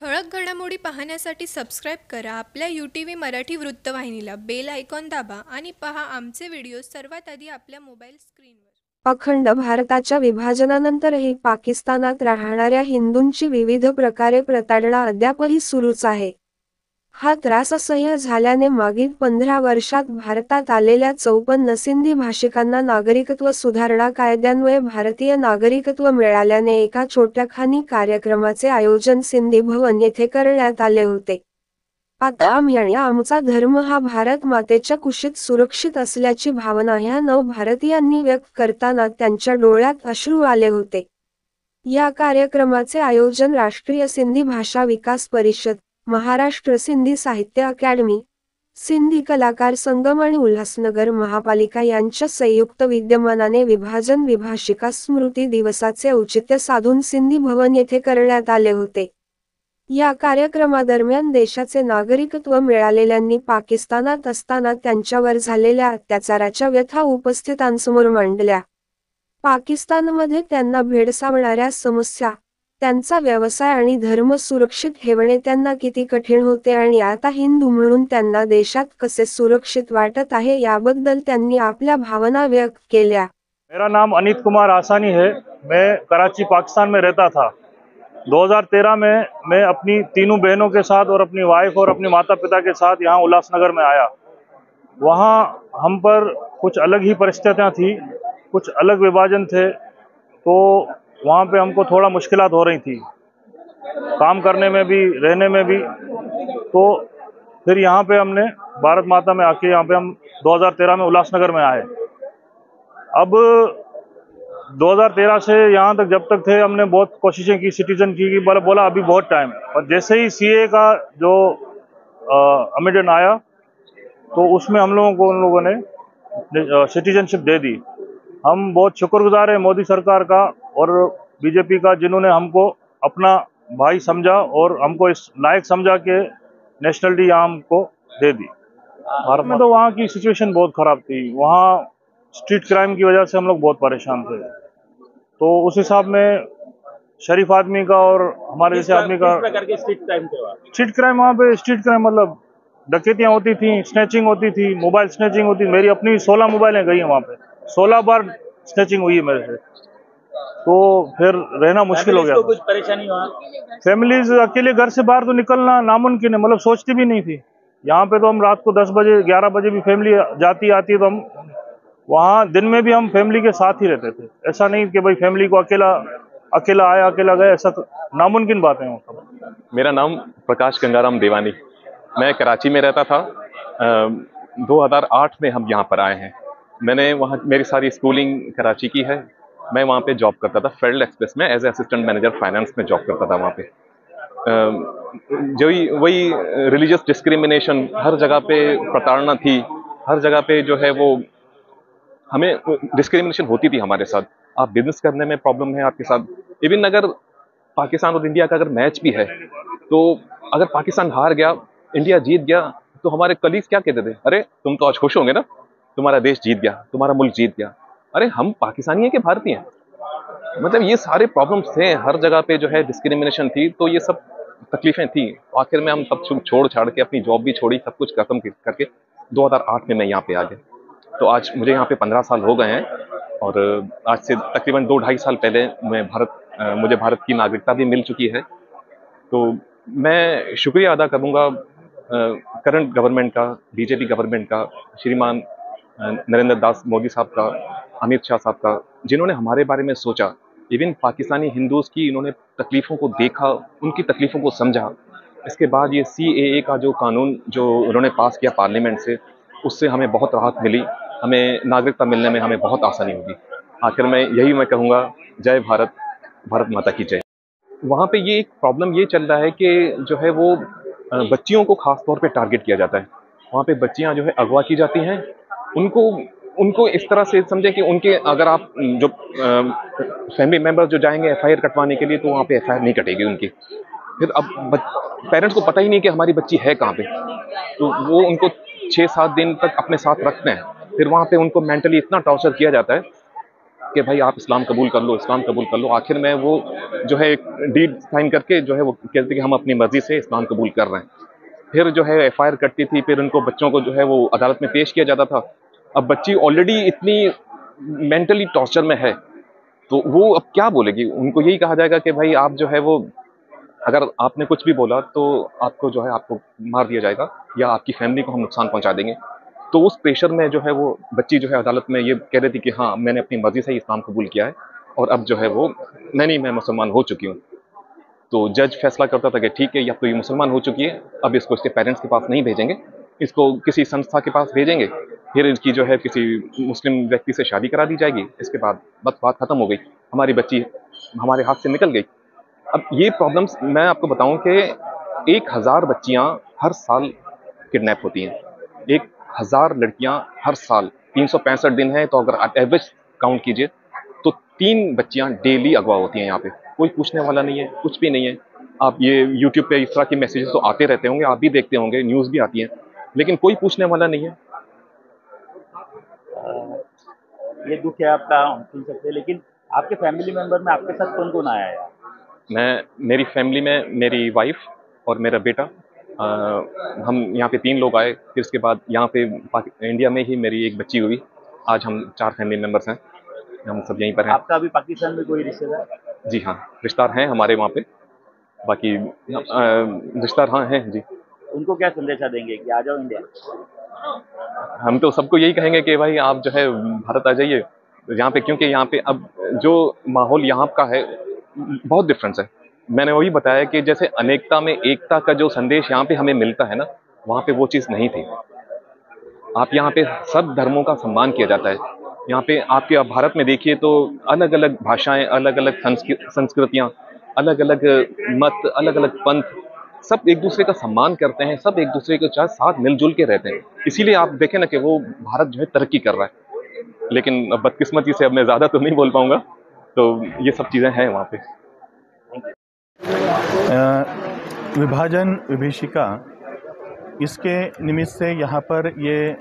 ठळक घडामोडी पाहण्यासाठी सबस्क्राईब करा आपल्या UTV मराठी वृत्तवाहिनीला. बेल आयकॉन दाबा आणि पहा आमचे व्हिडिओ सर्वात आधी आपल्या मोबाईल स्क्रीनवर. अखंड भारताच्या विभाजनानंतरही पाकिस्तानात राहणाऱ्या हिंदूंची विविध प्रकारे प्रताडणा अद्यापही सुरूच आहे. हा त्रास असह्य झाल्याने मागील 15 वर्षात भारतात आलेल्या 54 सिंधी भाषिकांना नागरिकत्व सुधारणा कायद्यान्वये भारतीय नागरिकत्व मिळाल्याने एका छोट्याखानी कार्यक्रमाचे आयोजन सिंधी भवन येथे करण्यात आले होते. आता आम्ही आणि आमचा धर्म हा भारत मातेच्या कुशीत सुरक्षित असल्याची भावना ह्या नव भारतीयांनी व्यक्त करताना त्यांच्या डोळ्यात अश्रू आले होते. या कार्यक्रमाचे आयोजन राष्ट्रीय सिंधी भाषा विकास परिषद, महाराष्ट्र सिंधी साहित्य अकॅडमी, सिंधी कलाकार संगम आणि उल्हासनगर महापालिका यांच्या संयुक्त विद्यमानाने विभाजन विभाषिका स्मृती दिवसाचे औचित्य साधून सिंधी भवन येथे करण्यात आले होते. या कार्यक्रमादरम्यान देशाचे नागरिकत्व मिळालेल्यांनी पाकिस्तानात असताना त्यांच्यावर झालेल्या अत्याचाराच्या व्यथा उपस्थितांसमोर मांडल्या. पाकिस्तानमध्ये त्यांना भेडसावणाऱ्या समस्या, त्यांचा व्यवसाय आणि धर्म सुरक्षित ठेवणे त्यांना किती कठीण होते आणि आता हिंदू म्हणून त्यांना देशात कसे सुरक्षित वाटत आहे याबद्दल त्यांनी आपल्या भावना व्यक्त केल्या. मेरा नाम अनीत कुमार आसानी है। मैं कराची पाकिस्तान में रहता था। 2013 में मैं अपनी तीनों बहनों के साथ और अपनी वाइफ और अपने माता पिता के साथ यहाँ उल्लासनगर में आया। वहाँ हम पर कुछ अलग ही परिस्थितियाँ थी, कुछ अलग विभाजन थे, तो वहाँ पे हमको थोड़ा मुश्किलात हो रही थी, काम करने में भी, रहने में भी। तो फिर यहाँ पे हमने भारत माता में आके यहाँ पे हम 2013 में उल्लासनगर में आए। अब 2013 से यहाँ तक जब तक थे हमने बहुत कोशिशें की, सिटीजन की बोला अभी बहुत टाइम है। और जैसे ही CA का जो अमेंडमेंट आया तो उसमें हम लोगों को उन लोगों ने सिटीजनशिप दे दी। हम बहुत शुक्रगुजार हैं मोदी सरकार का और BJP का, जिन्होंने हमको अपना भाई समझा और हमको इस लायक समझा कि नेशनलिटी यहाँ हमको दे दी। भारत में तो वहाँ की सिचुएशन बहुत ख़राब थी। वहाँ स्ट्रीट क्राइम की वजह से हम लोग बहुत परेशान थे। तो उस हिसाब में शरीफ आदमी का और हमारे जैसे आदमी का स्ट्रीट क्राइम वहाँ पे स्ट्रीट क्राइम मतलब डकैतियाँ होती थी, स्नैचिंग होती थी, मोबाइल स्नैचिंग होती थी। मेरी अपनी 16 मोबाइलें गई हैं वहाँ पे, 16 बार स्नैचिंग हुई है मेरे से। तो फिर रहना मुश्किल हो गया। कुछ परेशानी हुआ? फैमिलीज अकेले घर से बाहर तो निकलना नामुमकिन है, मतलब सोचती भी नहीं थी। यहाँ पे तो हम रात को 10 बजे 11 बजे भी फैमिली जाती आती है तो हम वहाँ दिन में भी हम फैमिली के साथ ही रहते थे। ऐसा नहीं कि भाई फैमिली को अकेला आया अकेला गया, ऐसा तो नामुमकिन बात है। मेरा नाम प्रकाश गंगाराम देवानी, मैं कराची में रहता था। 2008 में हम यहाँ पर आए हैं। मैंने वहाँ मेरी सारी स्कूलिंग कराची की है। मैं वहाँ पे जॉब करता था फेडरल एक्सप्रेस में as a assistant manager finance में जॉब करता था वहाँ पे। जो वही रिलीजियस डिस्क्रिमिनेशन, हर जगह पे प्रताड़ना थी, हर जगह पे जो है वो हमें डिस्क्रिमिनेशन होती थी हमारे साथ। आप बिजनेस करने में प्रॉब्लम है आपके साथ। इवन अगर पाकिस्तान और इंडिया का अगर मैच भी है तो अगर पाकिस्तान हार गया, इंडिया जीत गया, तो हमारे कलीग्स क्या कहते थे, अरे तुम तो आज खुश होंगे ना, तुम्हारा देश जीत गया, तुम्हारा मुल्क जीत गया। अरे हम पाकिस्तानी हैं कि भारतीय हैं? मतलब ये सारे प्रॉब्लम्स थे, हर जगह पे जो है डिस्क्रिमिनेशन थी, तो ये सब तकलीफें थी। आखिर में हम सब छोड़ छाड़ के अपनी जॉब भी छोड़ी, सब कुछ खत्म करके 2008 में मैं यहाँ पे आ गया। तो आज मुझे यहाँ पे 15 साल हो गए हैं और आज से तकरीबन 2-2.5 साल पहले मुझे भारत की नागरिकता भी मिल चुकी है। तो मैं शुक्रिया अदा करूँगा करंट गवर्नमेंट का, BJP गवर्नमेंट का, श्रीमान नरेंद्र दास मोदी साहब का, अमित शाह साहब का, जिन्होंने हमारे बारे में सोचा। इवन पाकिस्तानी हिंदूज़ की इन्होंने तकलीफ़ों को देखा, उनकी तकलीफ़ों को समझा। इसके बाद ये CAA का जो कानून जो उन्होंने पास किया पार्लियामेंट से, उससे हमें बहुत राहत मिली। हमें नागरिकता मिलने में हमें बहुत आसानी होगी। आखिर में यही मैं कहूँगा, जय भारत, भारत माता की जय। वहाँ पे ये एक प्रॉब्लम ये चल रहा है कि जो है वो बच्चियों को ख़ास तौर पे टारगेट किया जाता है। वहाँ पे बच्चियाँ जो है अगवा की जाती हैं। उनको इस तरह से समझें कि उनके अगर आप जो फैमिली मेम्बर जो जाएंगे FIR कटवाने के लिए, तो वहाँ पे FIR नहीं कटेगी उनकी। फिर अब पेरेंट्स को पता ही नहीं कि हमारी बच्ची है कहाँ पे, तो वो उनको 6-7 दिन तक अपने साथ रखते हैं। फिर वहाँ पे उनको मेंटली इतना टॉर्चर किया जाता है कि भाई आप इस्लाम कबूल कर लो, इस्लाम कबूल कर लो। आखिर में वो जो है डीड साइन करके जो है वो कहते थे कि हम अपनी मर्जी से इस्लाम कबूल कर रहे हैं। फिर जो है एफआईआर कटती थी, फिर उनको बच्चों को जो है वो अदालत में पेश किया जाता था। अब बच्ची ऑलरेडी इतनी मेंटली टॉर्चर में है, तो वो अब क्या बोलेगी? उनको यही कहा जाएगा कि भाई आप जो है वो, अगर आपने कुछ भी बोला तो आपको जो है आपको मार दिया जाएगा या आपकी फैमिली को हम नुकसान पहुंचा देंगे। तो उस प्रेशर में जो है वो बच्ची जो है अदालत में ये कह रही थी कि हाँ, मैंने अपनी मर्जी से ही इस्लाम कबूल किया है और अब जो है वो नहीं, मैं मुसलमान हो चुकी हूँ। तो जज फैसला करता था कि ठीक है, या तो ये मुसलमान हो चुकी है, अब इसको इसके पेरेंट्स के पास नहीं भेजेंगे, इसको किसी संस्था के पास भेजेंगे, फिर इसकी जो है किसी मुस्लिम व्यक्ति से शादी करा दी जाएगी, इसके बाद बस बात खत्म हो गई, हमारी बच्ची हमारे हाथ से निकल गई। अब ये प्रॉब्लम्स मैं आपको बताऊं कि 1000 बच्चियां हर साल किडनैप होती हैं। 1000 लड़कियां हर साल, 365 दिन है, तो अगर एवरेज काउंट कीजिए तो 3 बच्चियां डेली अगवा होती हैं यहाँ पे। कोई पूछने वाला नहीं है, कुछ भी नहीं है। आप ये यूट्यूब पे इस तरह के मैसेजेस तो आते रहते होंगे, आप भी देखते होंगे, न्यूज़ भी आती है, लेकिन कोई पूछने वाला नहीं है। ये दुख है आपका, हम सुन सकते हैं, लेकिन आपके फैमिली मेंबर में आपके साथ कौन कौन आया है? मेरी फैमिली में मेरी वाइफ और मेरा बेटा, हम यहाँ पे 3 लोग आए। फिर उसके बाद यहाँ पे इंडिया में ही मेरी एक बच्ची हुई। आज हम 4 फैमिली मेंबर्स हैं, हम सब यहीं पर हैं। आपका अभी पाकिस्तान में कोई रिश्तेदार? जी हाँ, रिश्तेदार हैं हमारे वहाँ पे, बाकी रिश्तेदार हाँ हैं जी। उनको क्या संदेशा देंगे कि आ जाओ इंडिया? हम तो सबको यही कहेंगे कि भाई आप जो है भारत आ जाइए यहाँ पे, क्योंकि यहाँ पे अब जो माहौल यहाँ का है बहुत डिफरेंस है। मैंने वही बताया कि जैसे अनेकता में एकता का जो संदेश यहाँ पे हमें मिलता है ना, वहाँ पे वो चीज़ नहीं थी। आप यहाँ पे सब धर्मों का सम्मान किया जाता है। यहाँ पे आपके आप भारत में देखिए तो अलग अलग भाषाएं, अलग अलग संस्कृतियाँ, अलग अलग मत, अलग अलग पंथ, सब एक दूसरे का सम्मान करते हैं, सब एक दूसरे के साथ मिलजुल के रहते हैं। इसीलिए आप देखें ना कि वो भारत जो है तरक्की कर रहा है। लेकिन अब बदकिस्मती से अब मैं ज़्यादा तो नहीं बोल पाऊंगा, तो ये सब चीज़ें हैं वहाँ पे। विभाजन विभीषिका, इसके निमित्त से यहाँ पर ये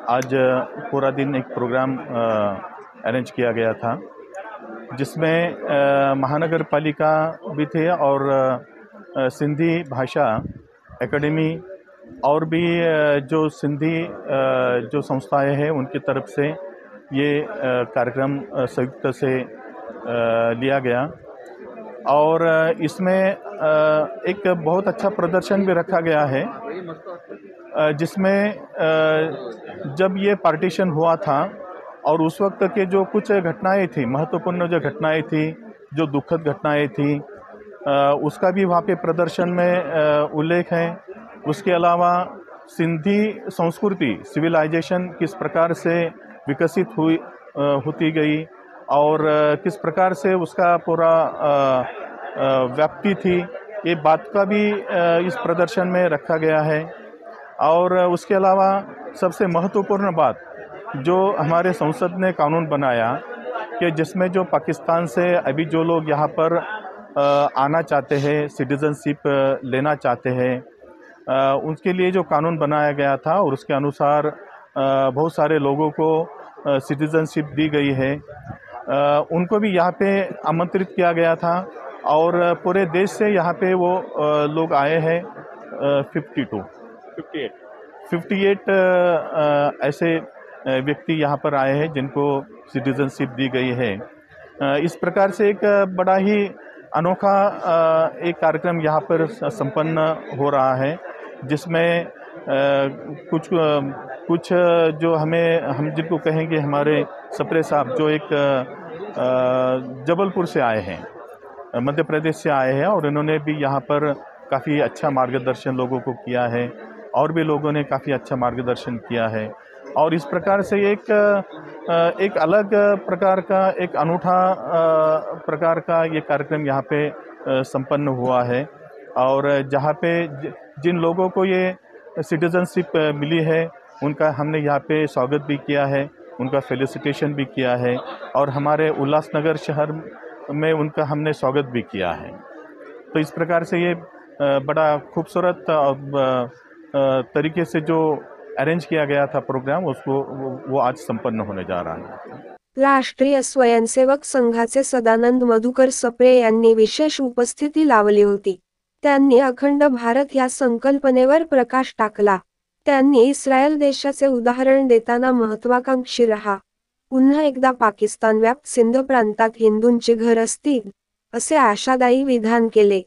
आज पूरा दिन एक प्रोग्राम अरेंज किया गया था, जिसमें महानगर पालिका भी थे और सिंधी भाषा एकेडमी और भी जो सिंधी जो संस्थाएं हैं उनकी तरफ से ये कार्यक्रम संयुक्त से लिया गया। और इसमें एक बहुत अच्छा प्रदर्शन भी रखा गया है, जिसमें जब ये पार्टीशन हुआ था और उस वक्त के जो कुछ घटनाएं थी, महत्वपूर्ण जो घटनाएं थी, जो दुखद घटनाएं थी, उसका भी वहाँ पे प्रदर्शन में उल्लेख है। उसके अलावा सिंधी संस्कृति, सिविलाइजेशन किस प्रकार से विकसित होती गई और किस प्रकार से उसका पूरा व्याप्ति थी, ये बात का भी इस प्रदर्शन में रखा गया है। और उसके अलावा सबसे महत्वपूर्ण बात, जो हमारे संसद ने कानून बनाया कि जिसमें जो पाकिस्तान से अभी जो लोग यहाँ पर आना चाहते हैं, सिटीजनशिप लेना चाहते हैं, उनके लिए जो कानून बनाया गया था और उसके अनुसार बहुत सारे लोगों को सिटीजनशिप दी गई है, उनको भी यहाँ पे आमंत्रित किया गया था और पूरे देश से यहाँ पे वो लोग आए हैं। 58 ऐसे व्यक्ति यहाँ पर आए हैं जिनको सिटीजनशिप दी गई है। इस प्रकार से एक बड़ा ही अनोखा एक कार्यक्रम यहाँ पर संपन्न हो रहा है, जिसमें कुछ जो हम जिनको कहेंगे हमारे सप्रे साहब, जो एक जबलपुर से आए हैं, मध्य प्रदेश से आए हैं, और इन्होंने भी यहाँ पर काफ़ी अच्छा मार्गदर्शन लोगों को किया है और भी लोगों ने काफ़ी अच्छा मार्गदर्शन किया है। और इस प्रकार से एक अलग प्रकार का, एक अनूठा प्रकार का ये कार्यक्रम यहाँ पे संपन्न हुआ है। और जहाँ पे जिन लोगों को ये सिटीजनशिप मिली है, उनका हमने यहाँ पे स्वागत भी किया है, उनका फेलिसिटेशन भी किया है, और हमारे उल्लासनगर शहर में उनका हमने स्वागत भी किया है। तो इस प्रकार से ये बड़ा खूबसूरत तरीके से जो अरेंज किया गया था प्रोग्राम, उसको वो आज संपन्न होने जा रहा है। राष्ट्रीय स्वयंसेवक संघाचे सदानंद मधुकर सप्रे यांनी विशेष उपस्थिती लावली होती. त्यांनी अखंड भारत या संकल्पनेवर प्रकाश टाकला. त्यांनी इस्रायल देशाचे उदाहरण देताना महत्वाकांक्षी रहा. पुन्हा एकदा पाकिस्तान व्याप्त सिंध प्रांतात हिंदूंची घर असतील, असे आशादायी विधान केले.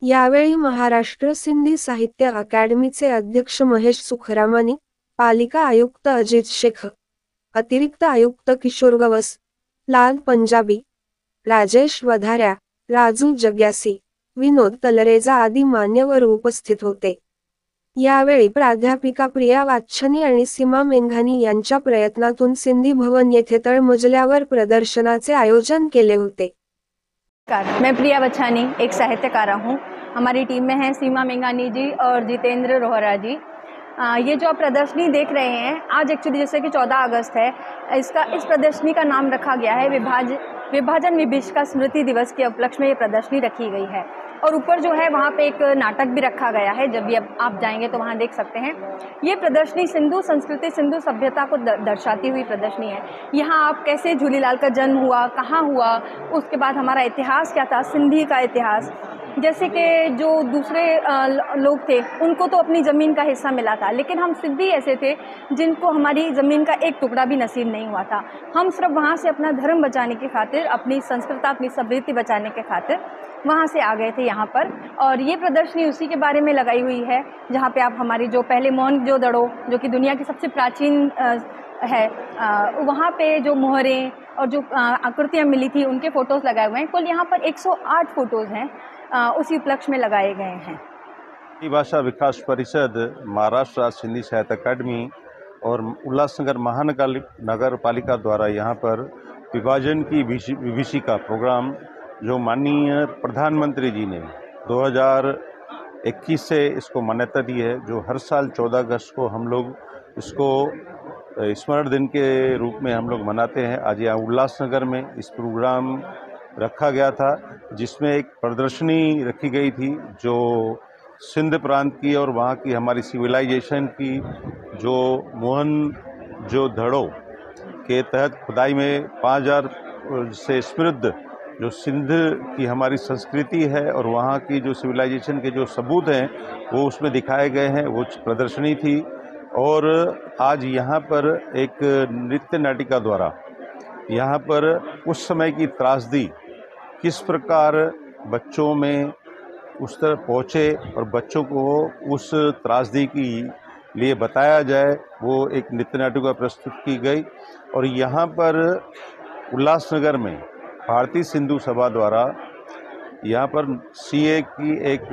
यावेळी महाराष्ट्र सिंधी साहित्य अकादमीचे अध्यक्ष महेश सुखरामानी, पालिका आयुक्त अजित शेख, अतिरिक्त आयुक्त किशोर गवस, लाल पंजाबी, राजेश वधाऱ्या, राजू जग्यासी, विनोद तलरेजा आदी मान्यवर उपस्थित होते. यावेळी प्राध्यापिका प्रिया वाच्छनी आणि सीमा मेंघानी यांच्या प्रयत्नातून सिंधी भवन येथे तळमजल्यावर प्रदर्शनाचे आयोजन केले होते. मैं प्रिया बच्छानी एक साहित्यकारा हूँ। हमारी टीम में हैं सीमा मेंघानी जी और जितेंद्र रोहरा जी। ये जो आप प्रदर्शनी देख रहे हैं, आज एक्चुअली जैसे कि 14 अगस्त है, इस प्रदर्शनी का नाम रखा गया है विभाजन विभीषिका स्मृति दिवस के उपलक्ष्य में ये प्रदर्शनी रखी गई है। और ऊपर जो है वहाँ पे एक नाटक भी रखा गया है, जब भी आप जाएंगे तो वहाँ देख सकते हैं। ये प्रदर्शनी सिंधु संस्कृति सिंधु सभ्यता को दर्शाती हुई प्रदर्शनी है। यहाँ आप कैसे झूलीलाल का जन्म हुआ, कहाँ हुआ, उसके बाद हमारा इतिहास क्या था, सिंधी का इतिहास, जैसे कि जो दूसरे लोग थे उनको तो अपनी ज़मीन का हिस्सा मिला था, लेकिन हम सिद्धी ऐसे थे जिनको हमारी ज़मीन का एक टुकड़ा भी नसीब नहीं हुआ था। हम सिर्फ वहाँ से अपना धर्म बचाने की खातिर, अपनी संस्कृति अपनी सभ्यता बचाने के खातिर वहाँ से आ गए थे यहाँ पर। और ये प्रदर्शनी उसी के बारे में लगाई हुई है जहाँ पे आप हमारी जो पहले मोहनजोदड़ो, जो कि दुनिया की सबसे प्राचीन है, वहाँ पे जो मोहरें और जो आकृतियाँ मिली थी उनके फ़ोटोज़ लगाए हुए हैं। कुल यहाँ पर 108 फ़ोटोज़ हैं, उसी उपलक्ष्य में लगाए गए हैं। सिंधी भाषा विकास परिषद, महाराष्ट्र सिंधी साहित्य अकादमी और उल्लासनगर महानगर पालिका द्वारा यहाँ पर विभाजन की विभीषिका प्रोग्राम, जो माननीय प्रधानमंत्री जी ने 2021 से इसको मान्यता दी है, जो हर साल 14 अगस्त को हम लोग इसको स्मरण दिन के रूप में हम लोग मनाते हैं। आज यहाँ उल्लासनगर में इस प्रोग्राम रखा गया था, जिसमें एक प्रदर्शनी रखी गई थी जो सिंध प्रांत की और वहाँ की हमारी सिविलाइजेशन की, जो मोहनजोदड़ो के तहत खुदाई में 5000 से समृद्ध जो सिंध की हमारी संस्कृति है और वहाँ की जो सिविलाइजेशन के जो सबूत हैं वो उसमें दिखाए गए हैं, वो प्रदर्शनी थी। और आज यहाँ पर एक नृत्य नाटिका द्वारा यहाँ पर उस समय की त्रासदी किस प्रकार बच्चों में उस तरह पहुँचे और बच्चों को उस त्रासदी की लिए बताया जाए, वो एक नृत्य नाटिका प्रस्तुत की गई। और यहाँ पर उल्लासनगर में भारतीय सिंधु सभा द्वारा यहाँ पर सीए की एक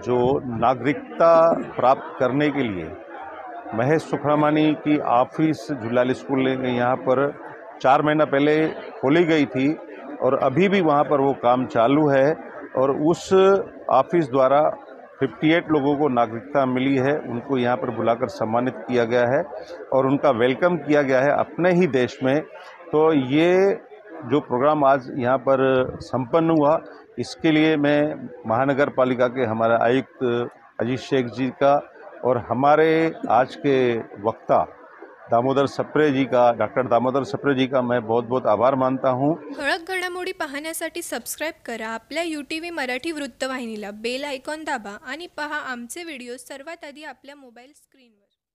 जो नागरिकता प्राप्त करने के लिए महेश सुखरामानी की ऑफिस झूलाली स्कूल यहाँ पर 4 महीना पहले खोली गई थी और अभी भी वहाँ पर वो काम चालू है। और उस ऑफिस द्वारा 58 लोगों को नागरिकता मिली है, उनको यहाँ पर बुलाकर सम्मानित किया गया है और उनका वेलकम किया गया है अपने ही देश में। तो ये जो प्रोग्राम आज यहाँ पर संपन्न हुआ, इसके लिए मैं महानगर पालिका के हमारे आयुक्त अजीत शेख जी का और हमारे आज के वक्ता दामोदर सप्रे जी का, डॉक्टर दामोदर सप्रे जी का मैं बहुत बहुत आभार मानता हूँ। ठळक घडामोडी पाहण्यासाठी सबस्क्राईब करा आपल्या UTV मराठी वृत्तवाहिनीला, बेल आयकॉन दाबा आणि पहा आमचे व्हिडिओ सर्वात आधी आपल्या मोबाईल स्क्रीनवर.